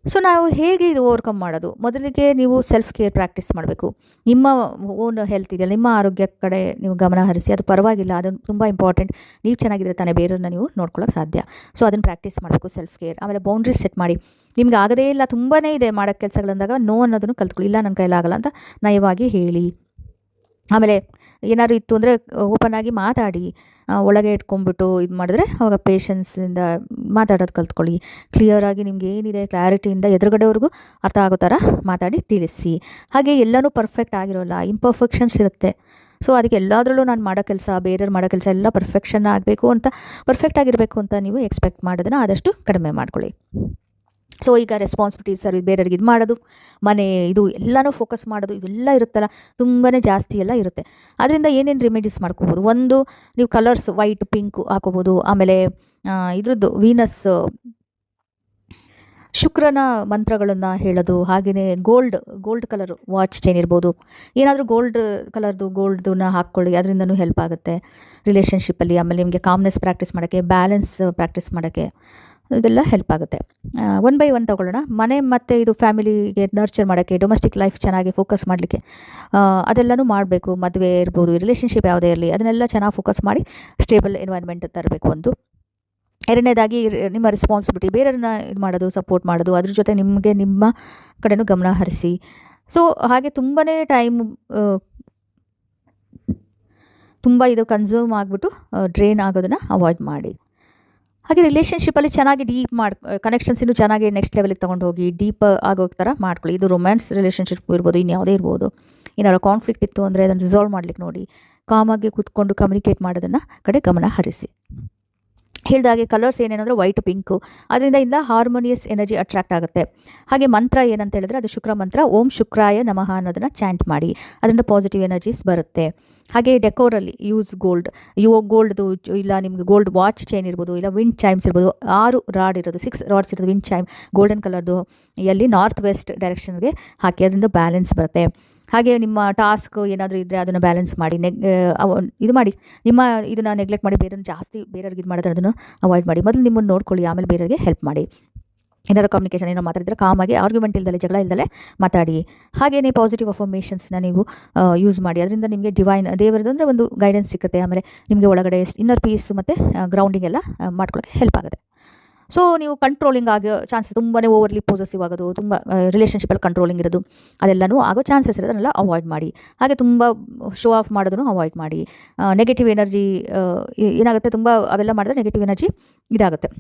So ನಾವು ಹೇಗೆ ಇದು ಓವರ್‌ಕಮ್ ಮಾಡೋದು? ಮೊದಲಿಗೆ ನೀವು ಸೆಲ್ಫ್ ಕೇರ್ ಪ್ರಾಕ್ಟೀಸ್ ಮಾಡಬೇಕು. ನಿಮ್ಮ ಓನ್ ಹೆಲ್ತ್ ಇದೆಯಲ್ಲ, ನಿಮ್ಮ ಆರೋಗ್ಯದ ಕಡೆ ನೀವು ಗಮನ ಹರಿಸಿ. ಅದು ಪರವಾಗಿಲ್ಲ, ಅದು ತುಂಬ ಇಂಪಾರ್ಟೆಂಟ್. ನೀವು ಚೆನ್ನಾಗಿದ್ರೆ ತಾನೇ ಬೇರೆಯವ್ರನ್ನ ನೀವು ನೋಡ್ಕೊಳ್ಳೋಕೆ ಸಾಧ್ಯ. ಸೊ ಅದನ್ನು ಪ್ರಾಕ್ಟೀಸ್ ಮಾಡಬೇಕು ಸೆಲ್ಫ್ ಕೇರ್. ಆಮೇಲೆ ಬೌಂಡ್ರೀಸ್ ಸೆಟ್ ಮಾಡಿ. ನಿಮ್ಗೆ ಆಗದೇ ಇಲ್ಲ, ತುಂಬಾ ಇದೆ ಮಾಡೋಕ್ಕೆ ಕೆಲಸಗಳಂದಾಗ ನೋ ಅನ್ನೋದನ್ನು ಕಲ್ತ್ಕೊಳ್ಳಿ. ಇಲ್ಲ ನನ್ನ ಕೈಲಾಗಲ್ಲ ಅಂತ ನಯವಾಗಿ ಹೇಳಿ. ಆಮೇಲೆ ಏನಾದ್ರು ಇತ್ತು ಅಂದರೆ ಓಪನ್ ಆಗಿ ಮಾತಾಡಿ. ಒಳಗೆ ಇಟ್ಕೊಂಡ್ಬಿಟ್ಟು ಇದು ಮಾಡಿದ್ರೆ ಆವಾಗ ಪೇಷನ್ಸಿಂದ ಮಾತಾಡೋದು ಕಲ್ತ್ಕೊಳ್ಳಿ. ಕ್ಲಿಯರಾಗಿ ನಿಮ್ಗೆ ಏನಿದೆ ಕ್ಲಾರಿಟಿಯಿಂದ ಎದುರುಗಡೆಯವ್ರಿಗೂ ಅರ್ಥ ಆಗೋ ಥರ ಮಾತಾಡಿ ತಿಳಿಸಿ. ಹಾಗೆ ಎಲ್ಲನೂ ಪರ್ಫೆಕ್ಟ್ ಆಗಿರೋಲ್ಲ, ಇಂಪರ್ಫೆಕ್ಷನ್ಸ್ ಇರುತ್ತೆ. ಸೊ ಅದಕ್ಕೆ ಎಲ್ಲದರಲ್ಲೂ ನಾನು ಮಾಡೋ ಕೆಲಸ, ಬೇರೆಯವ್ರು ಮಾಡೋ ಕೆಲಸ ಎಲ್ಲ ಪರ್ಫೆಕ್ಷನ್ ಆಗಬೇಕು ಅಂತ, ಪರ್ಫೆಕ್ಟ್ ಆಗಿರಬೇಕು ಅಂತ ನೀವು ಎಕ್ಸ್ಪೆಕ್ಟ್ ಮಾಡೋದನ್ನು ಆದಷ್ಟು ಕಡಿಮೆ ಮಾಡ್ಕೊಳ್ಳಿ. ಸೊ ಈಗ ರೆಸ್ಪಾನ್ಸಿಬಿಲಿಟೀಸ್ ಬೇರೆಯವ್ರಿಗೆ ಇದು ಮಾಡೋದು, ಮನೆ ಇದು ಎಲ್ಲನೂ ಫೋಕಸ್ ಮಾಡೋದು, ಇವೆಲ್ಲ ಇರುತ್ತಲ್ಲ, ತುಂಬಾ ಜಾಸ್ತಿ ಎಲ್ಲ ಇರುತ್ತೆ. ಅದರಿಂದ ಏನೇನು ರೆಮಿಡೀಸ್ ಮಾಡ್ಕೋಬೋದು? ಒಂದು, ನೀವು ಕಲರ್ಸ್ ವೈಟ್, ಪಿಂಕು ಹಾಕೋಬೋದು. ಆಮೇಲೆ ಇದ್ರದ್ದು ವೀನಸ್, ಶುಕ್ರನ ಮಂತ್ರಗಳನ್ನು ಹೇಳೋದು. ಹಾಗೆಯೇ ಗೋಲ್ಡ್ ಕಲರ್ ವಾಚ್ ಚೈನ್ ಇರ್ಬೋದು. ಏನಾದರೂ ಗೋಲ್ಡ್ದನ್ನ ಹಾಕ್ಕೊಳ್ಳಿ, ಅದರಿಂದನೂ ಹೆಲ್ಪ್ ಆಗುತ್ತೆ ರಿಲೇಷನ್ಶಿಪ್ಪಲ್ಲಿ. ಆಮೇಲೆ ನಿಮಗೆ ಕಾಮ್ನೆಸ್ ಪ್ರಾಕ್ಟೀಸ್ ಮಾಡೋಕ್ಕೆ, ಬ್ಯಾಲೆನ್ಸ್ ಪ್ರಾಕ್ಟೀಸ್ ಮಾಡೋಕ್ಕೆ ಇದೆಲ್ಲ ಹೆಲ್ಪ್ ಆಗುತ್ತೆ. ಒನ್ ಬೈ ಒನ್ ತೊಗೊಳ್ಳೋಣ. ಮನೆ ಮತ್ತು ಇದು ಫ್ಯಾಮಿಲಿಗೆ ನರ್ಚರ್ ಮಾಡೋಕ್ಕೆ, ಡೊಮೆಸ್ಟಿಕ್ ಲೈಫ್ ಚೆನ್ನಾಗಿ ಫೋಕಸ್ ಮಾಡಲಿಕ್ಕೆ ಅದೆಲ್ಲನೂ ಮಾಡಬೇಕು. ಮದುವೆ ಇರ್ಬೋದು, ರಿಲೇಷನ್ಶಿಪ್ ಯಾವುದೇ ಇರಲಿ, ಅದನ್ನೆಲ್ಲ ಚೆನ್ನಾಗಿ ಫೋಕಸ್ ಮಾಡಿ ಸ್ಟೇಬಲ್ ಎನ್ವೈರ್ನ್ಮೆಂಟ್ ತರಬೇಕು ಒಂದು. ಎರಡನೇದಾಗಿ ನಿಮ್ಮ ರೆಸ್ಪಾನ್ಸಿಬಿಲಿಟಿ, ಬೇರೆಯವ್ರನ್ನ ಇದು ಮಾಡೋದು, ಸಪೋರ್ಟ್ ಮಾಡೋದು, ಅದ್ರ ಜೊತೆ ನಿಮಗೆ ನಿಮ್ಮ ಕಡೆನೂ ಗಮನ ಹರಿಸಿ. ಸೊ ಹಾಗೆ ತುಂಬಾ ಟೈಮ್ ತುಂಬ ಇದು ಕನ್ಸ್ಯೂಮ್ ಆಗಿಬಿಟ್ಟು ಡ್ರೈನ್ ಆಗೋದನ್ನು ಅವಾಯ್ಡ್ ಮಾಡಿ. ಹಾಗೆ ರಿಲೇಷನ್ಶಿಪ್ಪಲ್ಲಿ ಚೆನ್ನಾಗಿ ಕನೆಕ್ಷನ್ಸ್ ಇನ್ನೂ ಚೆನ್ನಾಗಿ ನೆಕ್ಸ್ಟ್ ಲೆವೆಲಿಗೆ ತೊಗೊಂಡು ಹೋಗಿ ಡೀಪ್ ಆಗೋ ಥರ ಮಾಡ್ಕೊಳ್ಳಿ. ಇದು ರೊಮ್ಯಾನ್ಸ್ ರಿಲೇಷನ್ಶಿಪ್ ಇರ್ಬೋದು, ಇನ್ಯಾವುದೇ ಇರ್ಬೋದು. ಏನಾದ್ರು ಕಾನ್ಫ್ಲಿಕ್ಟ್ ಇತ್ತು ಅಂದರೆ ಅದನ್ನು ರಿಸಾಲ್ವ್ ಮಾಡ್ಲಿಕ್ಕೆ ನೋಡಿ. ಕಾಮಾಗಿ ಕೂತ್ಕೊಂಡು ಕಮ್ಯುನಿಕೇಟ್ ಮಾಡೋದನ್ನು ಕಡೆ ಗಮನ ಹರಿಸಿ. ಹೇಳಿದಾಗೆ ಕಲರ್ಸ್ ಏನೇನಂದರೆ ವೈಟ್, ಪಿಂಕು, ಅದರಿಂದ ಹಾರ್ಮೋನಿಯಸ್ ಎನರ್ಜಿ ಅಟ್ರಾಕ್ಟ್ ಆಗುತ್ತೆ. ಹಾಗೆ ಮಂತ್ರ ಏನಂತ ಹೇಳಿದ್ರೆ ಅದು ಶುಕ್ರ ಮಂತ್ರ, ಓಂ ಶುಕ್ರಾಯ ನಮಃ ಅನ್ನೋದನ್ನು ಚಾಂಟ್ ಮಾಡಿ. ಅದರಿಂದ ಪಾಸಿಟಿವ್ ಎನರ್ಜೀಸ್ ಬರುತ್ತೆ. ಹಾಗೆ ಡೆಕೋರಲ್ಲಿ ಯೂಸ್ ಗೋಲ್ಡ್ದು, ಇಲ್ಲ ನಿಮಗೆ ಗೋಲ್ಡ್ ವಾಚ್ ಚೈನ್ ಇರ್ಬೋದು, ಇಲ್ಲ ವಿಂಡ್ ಚೈಮ್ಸ್ ಇರ್ಬೋದು. 6 ರಾಡ್ ಇರೋದು, 6 ರಾಡ್ಸ್ ಇರೋದು ವಿಂಡ್ ಚೈಮ್, ಗೋಲ್ಡನ್ ಕಲರ್ದು, ಎಲ್ಲಿ ನಾರ್ತ್ ವೆಸ್ಟ್ ಡೈರೆಕ್ಷನ್ಗೆ ಹಾಕಿ. ಅದರಿಂದ ಬ್ಯಾಲೆನ್ಸ್ ಬರುತ್ತೆ. ಹಾಗೆ ನಿಮ್ಮ ಟಾಸ್ಕ್ ಏನಾದರೂ ಇದ್ದರೆ ಅದನ್ನು ಬ್ಯಾಲೆನ್ಸ್ ಮಾಡಿ. ಇದು ಮಾಡಿ, ನಿಮ್ಮ ಇದನ್ನು ನೆಗ್ಲೆಕ್ಟ್ ಮಾಡಿ ಬೇರೆಯವ್ರಿಗೆ ಇದು ಮಾಡೋದು ಅದನ್ನು ಅವಾಯ್ಡ್ ಮಾಡಿ. ಮೊದಲು ನಿಮ್ಮನ್ನು ನೋಡ್ಕೊಳ್ಳಿ, ಆಮೇಲೆ ಬೇರೆಯವ್ರಿಗೆ ಹೆಲ್ಪ್ ಮಾಡಿ. ಏನಾದ್ರು ಕಮ್ಯುನಿಕೇಷನ್ ಏನೋ ಮಾತಾಡಿದ್ರೆ ಕಾಮಾಗಿ, ಆರ್ಗ್ಯುಮೆಂಟ್ ಇಲ್ದಲೆ, ಜಗಳ ಇಲ್ದಲೆ ಮಾತಾಡಿ. ಹಾಗೆಯೇ ಪಾಸಿಟಿವ್ ಅಫರ್ಮೇಷನ್ಸ್ನ ನೀವು ಯೂಸ್ ಮಾಡಿ. ಅದರಿಂದ ನಿಮಗೆ ದೇವರದ್ದು ಅಂದರೆ ಒಂದು ಗೈಡೆನ್ಸ್ ಸಿಗುತ್ತೆ. ಆಮೇಲೆ ನಿಮಗೆ ಒಳಗಡೆ ಇನ್ನರ್ ಪೀಸ್ ಮತ್ತು ಗ್ರೌಂಡಿಂಗ್ ಎಲ್ಲ ಮಾಡ್ಕೊಳ್ಳೋಕ್ಕೆ ಹೆಲ್ಪ್ ಆಗುತ್ತೆ. ಸೊ ನೀವು ಕಂಟ್ರೋಲಿಂಗ್ ಆಗೋ ಚಾನ್ಸಸ್, ತುಂಬಾ ಓವರ್ಲಿ ಪೊಸೆಸಿವ್ ಆಗೋದು, ತುಂಬ ರಿಲೇಷನ್ಶಿಪ್ಪಲ್ಲಿ ಕಂಟ್ರೋಲಿಂಗ್ ಇರೋದು, ಅದೆಲ್ಲನೂ ಆಗೋ ಚಾನ್ಸಸ್ ಇರೋದು, ಅದನ್ನೆಲ್ಲ ಅವಾಯ್ಡ್ ಮಾಡಿ. ಹಾಗೆ ತುಂಬ ಶೋ ಆಫ್ ಮಾಡೋದನ್ನು ಅವಾಯ್ಡ್ ಮಾಡಿ. ನೆಗೆಟಿವ್ ಎನರ್ಜಿ ಏನಾಗುತ್ತೆ, ತುಂಬ ಅವೆಲ್ಲ ಮಾಡಿದ್ರೆ ನೆಗೆಟಿವ್ ಎನರ್ಜಿ ಇದಾಗುತ್ತೆ.